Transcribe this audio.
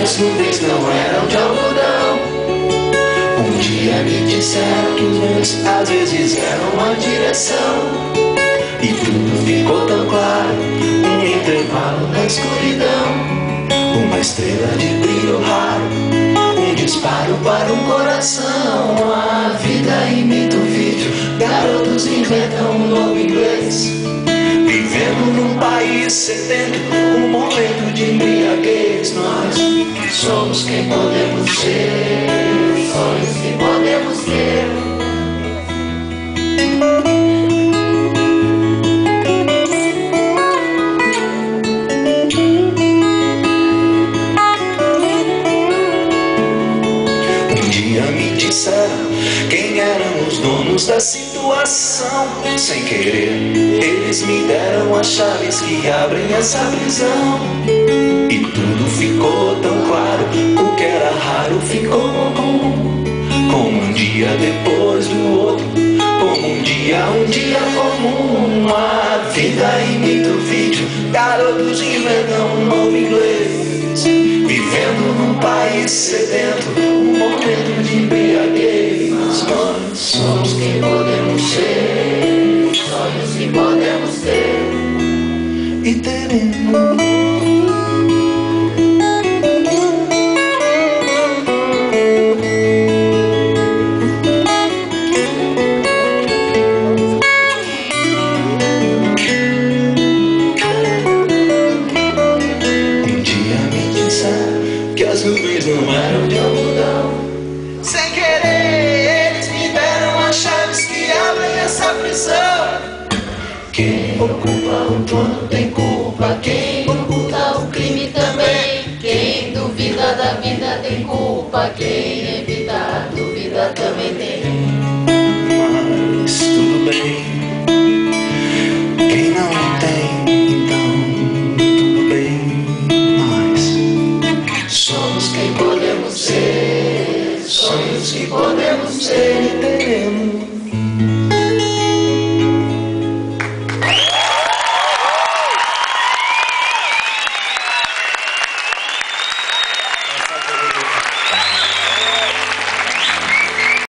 as nuvens não eram de algodão. Um dia me disseram que os meus às vezes eram a direção. E tudo ficou tão claro, um intervalo na escuridão. Uma estrela de brilho raro, um disparo para um coração. A vida imita o vídeo, garotos inventam um novo inglês. Vivendo num país sedento, um momento de embriaguez. Nós somos quem podemos ser, sonhos que podemos ter. Me disseram quem eram os donos da situação. Sem querer, eles me deram as chaves que abrem essa prisão. E tudo ficou tão claro, o que era raro ficou comum. Como um dia depois do outro, como um dia comum. A vida imita o vídeo, garotos inventam um novo inglês. Vivendo num país sedento, um momento de embriaguez. Nós somos quem podemos ser, sonhos que podemos ter e teremos. Que as nuvens não eram de algodão. Sem querer, eles me deram as chaves que abrem essa prisão. Quem ocupa o trono tem culpa, quem oculta o crime também. Quem duvida da vida tem culpa, quem evita a dúvida também tem. Mas tudo bem, quem não tem, então tudo bem. Somos quem podemos ser, sonhos que podemos ter e teremos.